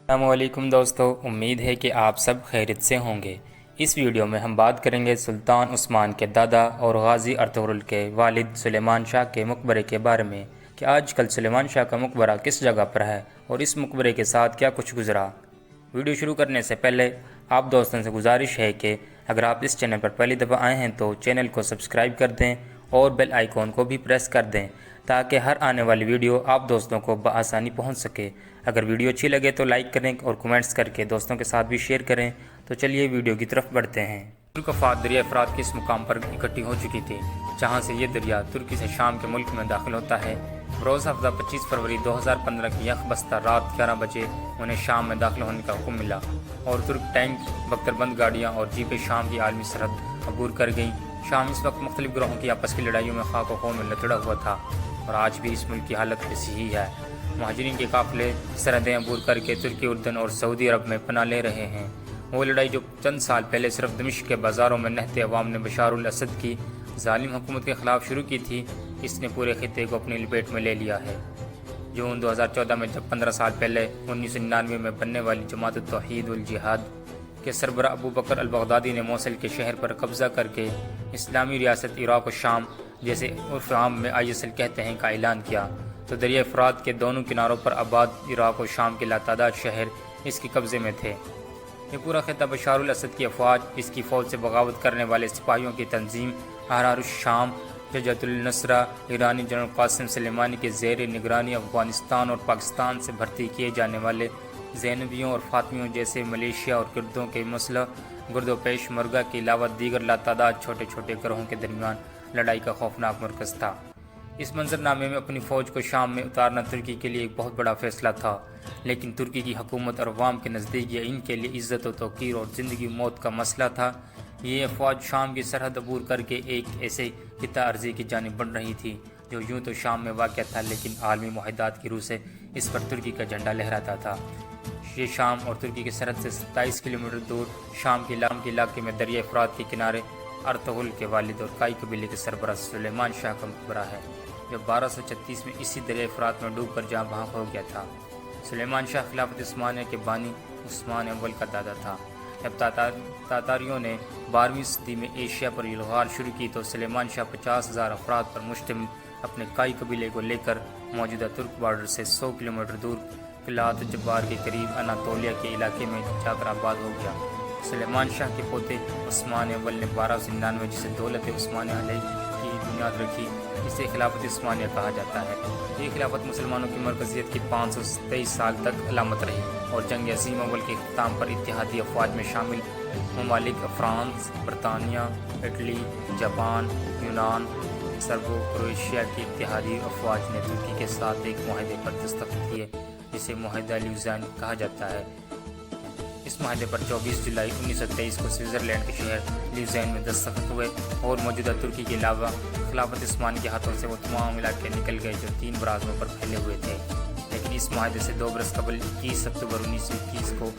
السلام علیکم دوستو، امید ہے کہ آپ سب خیریت سے ہوں گے۔ اس ویڈیو میں ہم بات کریں گے سلطان عثمان کے دادا اور غازی ارطغرل کے والد سلیمان شاہ کے مقبرے کے بارے میں کہ آج کل سلیمان شاہ کا مقبرہ کس جگہ پر ہے اور اس مقبرے کے ساتھ کیا کچھ گزرا۔ ویڈیو شروع کرنے سے پہلے آپ دوستوں سے گزارش ہے کہ اگر آپ اس چینل پر پہلی دفعہ آئے ہیں تو چینل کو سبسکرائب کر دیں اور بیل آئیکن کو بھی پریس کر دیں تاکہ ہر آنے والی ویڈیو آپ دوستوں کو بآسانی پہنچ سکے۔ اگر ویڈیو اچھی لگے تو لائک کریں اور کمنٹس کر کے دوستوں کے ساتھ بھی شیئر کریں۔ تو چلیے ویڈیو کی طرف بڑھتے ہیں۔ ترک افواج دریائے فرات کے اس مقام پر اکٹھی ہو چکی تھی جہاں سے یہ دریا ترکی سے شام کے ملک میں داخل ہوتا ہے۔ روز ہفتہ 25 فروری 2015 کی یک بستہ رات 11 بجے انہیں شام میں داخل ہونے کا حکم ملا اور ترک ٹینک، بختربند گاڑیاں اور جیپیں شام کی عالمی سرحد عبور کر گئیں۔ شام اس وقت مختلف گروہوں کی آپس کی لڑائیوں میں خاک و خون میں لتڑا ہوا تھا اور آج بھی اس ملک کی حالت ایسی ہی ہے۔ مہاجرین کے قافلے سرحدیں عبور کر کے ترکی، اردن اور سعودی عرب میں پناہ لے رہے ہیں۔ وہ لڑائی جو چند سال پہلے صرف دمشق کے بازاروں میں نہتے عوام نے بشار الاسد کی ظالم حکومت کے خلاف شروع کی تھی، اس نے پورے خطے کو اپنی لپیٹ میں لے لیا ہے۔ جون 2014 میں جب 15 سال پہلے 1999 میں بننے والی جماعت التوحید والجہاد کے سربراہ ابو بکر البغدادی نے موصل کے شہر پر قبضہ کر کے اسلامی ریاست عراق و شام، جیسے عرف عام میں ISL کہتے ہیں، کا اعلان کیا تو دریائے فرات کے دونوں کناروں پر آباد عراق و شام کے لاتعداد شہر اس کے قبضے میں تھے۔ یہ پورا خطہ بشار الاسد کی افواج، اس کی فوج سے بغاوت کرنے والے سپاہیوں کی تنظیم احرار الشام، جبہت النصرہ، ایرانی جنرل قاسم سلیمانی کے زیر نگرانی افغانستان اور پاکستان سے بھرتی کیے جانے والے زینبیوں اور فاطمیوں جیسے ملیشیا اور کردوں کے مسلح گرد و پیش مرگہ کے علاوہ دیگر لاتعداد چھوٹے چھوٹے گروہوں کے درمیان لڑائی کا خوفناک مرکز تھا۔ اس منظرنامے میں اپنی فوج کو شام میں اتارنا ترکی کے لیے ایک بہت بڑا فیصلہ تھا، لیکن ترکی کی حکومت اور عوام کے نزدیک یہ ان کے لیے عزت و توقیر اور زندگی موت کا مسئلہ تھا۔ یہ افواج شام کی سرحد عبور کر کے ایک ایسے خطہ عرضی کی جانب بڑھ رہی تھی جو یوں تو شام میں واقع تھا لیکن عالمی معاہدات کی روح سے اس پر ترکی کا جھنڈا لہراتا تھا۔ یہ شام اور ترکی کی سرحد سے 27 کلومیٹر دور شام کے علاقے میں دریائے فرات کے کنارے ارطغرل کے والد اور کائی قبیلے کے سربراہ سلیمان شاہ کا مقبرہ ہے، جو 1236 میں اسی دریائے فرات میں ڈوب کر جہاں بہاں ہو گیا تھا۔ سلیمان شاہ خلافت عثمانیہ کے بانی عثمان اول کا دادا تھا۔ جب تاتاریوں نے 12ویں صدی میں ایشیا پر یلغار شروع کی تو سلیمان شاہ 50,000 افراد پر مشتمل اپنے کائی قبیلے کو لے کر موجودہ ترک بارڈر سے 100 کلومیٹر دور قلعت جبار کے قریب اناطولیہ کے علاقے میں جا کر آباد ہو گیا۔ سلیمان شاہ کے پوتے عثمان اول نے 1299 جسے دولت عثمانیہ علیہ کی بنیاد رکھی، اسے خلافت عثمانیہ کہا جاتا ہے۔ یہ خلافت مسلمانوں کی مرکزیت کی 523 سال تک علامت رہی اور جنگ عظیم اول کے اختتام پر اتحادی افواج میں شامل ممالک فرانس، برطانیہ، اٹلی، جاپان، یونان، سربو کروشیا کی اتحادی افواج نے ترکی کے ساتھ ایک معاہدے پر دستخط کیے جسے معاہدہ لیوزین کہا جاتا ہے۔ اس معاہدے پر 24 جولائی 1923 کو سوئٹزرلینڈ کے شہر لیوزین میں دستخط ہوئے اور موجودہ ترکی کے علاوہ خلافت عثمانی کے ہاتھوں سے وہ تمام علاقے نکل گئے جو 3 براعظموں پر پھیلے ہوئے تھے۔ لیکن اس معاہدے سے 2 برس قبل 21 اکتوبر 1921 کو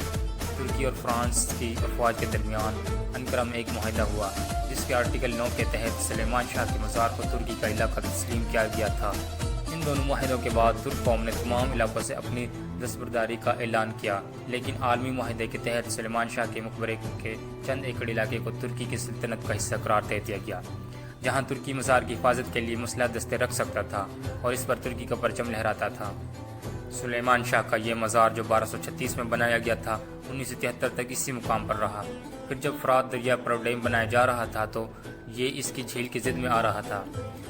ترکی اور فرانس کی افواج کے درمیان انقرہ میں ایک معاہدہ ہوا جس کے آرٹیکل 9 کے تحت سلیمان شاہ کے مزار کو ترکی کا علاقہ تسلیم کیا گیا تھا۔ ان دونوں معاہدوں کے بعد ترک قوم نے تمام علاقوں سے اپنی دستبرداری کا اعلان کیا، لیکن عالمی معاہدے کے تحت سلیمان شاہ کے مقبرے کے چند ایکڑ علاقے کو ترکی کی سلطنت کا حصہ قرار دے دیا گیا، جہاں ترکی مزار کی حفاظت کے لیے مسلح دستے رکھ سکتا تھا اور اس پر ترکی کا پرچم لہراتا تھا۔ سلیمان شاہ کا یہ مزار جو 1236 میں بنایا گیا تھا 1973 تک اسی مقام پر رہا۔ پھر جب فرات دریا پر ڈیم بنایا جا رہا تھا تو یہ اس کی جھیل کی زد میں آ رہا تھا۔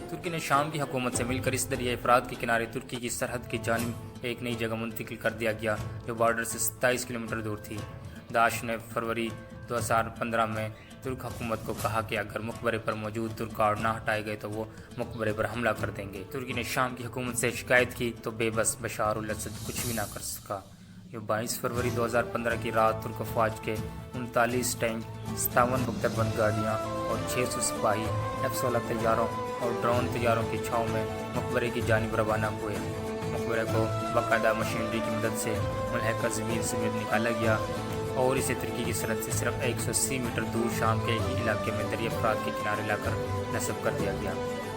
ترکی نے شام کی حکومت سے مل کر اس دریائے فرات کے کنارے ترکی کی سرحد کی جانب ایک نئی جگہ منتقل کر دیا گیا جو بارڈر سے 27 کلومیٹر دور تھی۔ داعش نے فروری 2015 میں ترک حکومت کو کہا کہ اگر مقبرے پر موجود ترک کارڈ نہ ہٹائے گئے تو وہ مقبرے پر حملہ کر دیں گے۔ ترکی نے شام کی حکومت سے شکایت کی تو بے بس بشار الاسد کچھ بھی نہ کر سکا۔ یہ 22 فروری 2015 کی رات ترک افواج کے 39 ٹینک، 57 بختربند گاڑیاں اور 600 سپاہی F-16 طیاروں اور ڈرون طیاروں کی چھاؤں میں مقبرے کی جانب روانہ ہوئے۔ مقبرے کو باقاعدہ مشینری کی مدد سے ملحقہ زمین سمیت نکالا گیا اور اسے ترکی کی سرحد سے صرف 180 میٹر دور شام کے ہی علاقے میں دریائے فرات کے کنارے لا کر نصب کر دیا گیا۔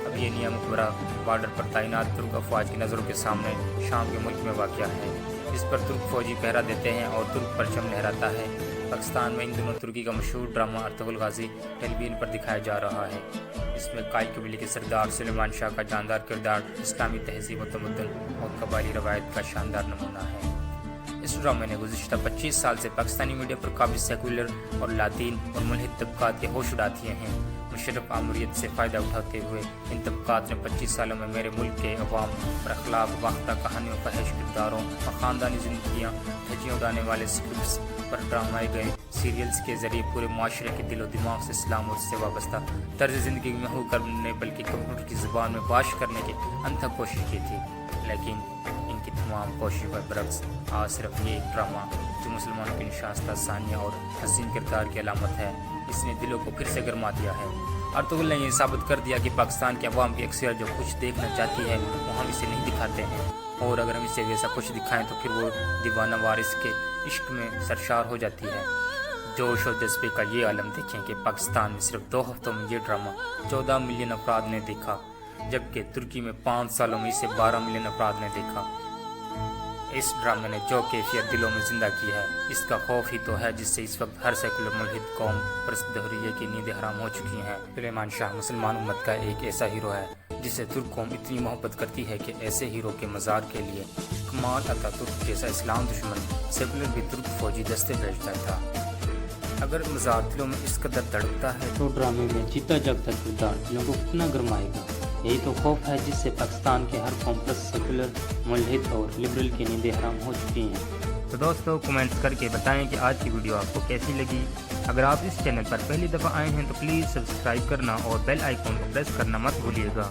اب یہ نیا مقبرہ بارڈر پر تعینات ترک افواج کی نظروں کے سامنے شام کے ملک میں واقع ہے۔ جس پر ترک فوجی پہرا دیتے ہیں اور ترک پرچم لہراتا ہے۔ پاکستان میں ان دنوں ترکی کا مشہور ڈرامہ ارطغرل غازی ٹیلی ویژن پر دکھایا جا رہا ہے، جس میں قائد قبیلے کے سردار سلیمان شاہ کا جاندار کردار اسلامی تہذیب و تمدن اور قبائلی روایت کا شاندار نمونہ ہے۔ اس ڈرامے نے گزشتہ 25 سال سے پاکستانی میڈیا پر کافی سیکولر اور لاطین اور ملحد طبقات کے ہوش اڑا دیے ہیں۔ مشرف آمریت سے فائدہ اٹھاتے ہوئے ان طبقات نے 25 سالوں میں میرے ملک کے عوام پر اخلاق باختہ کہانیوں، فحش کرداروں اور خاندانی زندگیاں دھجیاں اڑانے والے اسکرپٹس پر ڈرامائے گئے سیریلز کے ذریعے پورے معاشرے کے دل و دماغ سے اسلام اور اس سے وابستہ طرز زندگی محو کرنے بلکہ کمپیوٹر کی زبان میں باش کرنے کی انتھک کوشش کی تھی، لیکن ان کی تمام کوششوں پر برعکس آج صرف یہ ایک ڈرامہ جو مسلمانوں کی نشاستہ ثانیہ اور حسین کردار کی علامت ہے، اس نے دلوں کو پھر سے گرما دیا ہے۔ ارطغرل نے یہ ثابت کر دیا کہ پاکستان کے عوام کی اکثریت جو کچھ دیکھنا چاہتی ہے وہ ہم اسے نہیں دکھاتے ہیں، اور اگر ہم اسے ویسا کچھ دکھائیں تو پھر وہ دیوانہ وارث کے عشق میں سرشار ہو جاتی ہے۔ جوش و جذبے کا یہ عالم دیکھیں کہ پاکستان میں صرف 2 ہفتوں میں یہ ڈرامہ 14 ملین افراد نے دیکھا، جبکہ ترکی میں 5 سالوں میں اسے 12 ملین افراد نے دیکھا۔ اس ڈرامے نے جو کیفیت دلوں میں زندہ کی ہے، اس کا خوف ہی تو ہے جس سے اس وقت ہر سیکولر ملحد قوم پرست دہریے کی نیندیں حرام ہو چکی ہیں۔ سلیمان شاہ مسلمان امت کا ایک ایسا ہیرو ہے جسے ترک قوم اتنی محبت کرتی ہے کہ ایسے ہیرو کے مزار کے لیے کمال اتا ترک جیسا اسلام دشمن سیکولر بھی ترک فوجی دستے بھیجتا تھا۔ اگر مزار دلوں میں اس قدر دھڑکتا ہے تو ڈرامے میں جیتا جاگتا کردار دلوں کو کتنا گرمائے گا۔ یہی تو خوف ہے جس سے پاکستان کے ہر قوم پلس سیکولر ملحد اور لبرل کی نیندیں حرام ہو چکی ہیں۔ تو دوستو کمنٹس کر کے بتائیں کہ آج کی ویڈیو آپ کو کیسی لگی۔ اگر آپ اس چینل پر پہلی دفعہ آئے ہیں تو پلیز سبسکرائب کرنا اور بیل آئیکن کو پریس کرنا مت بھولیے گا۔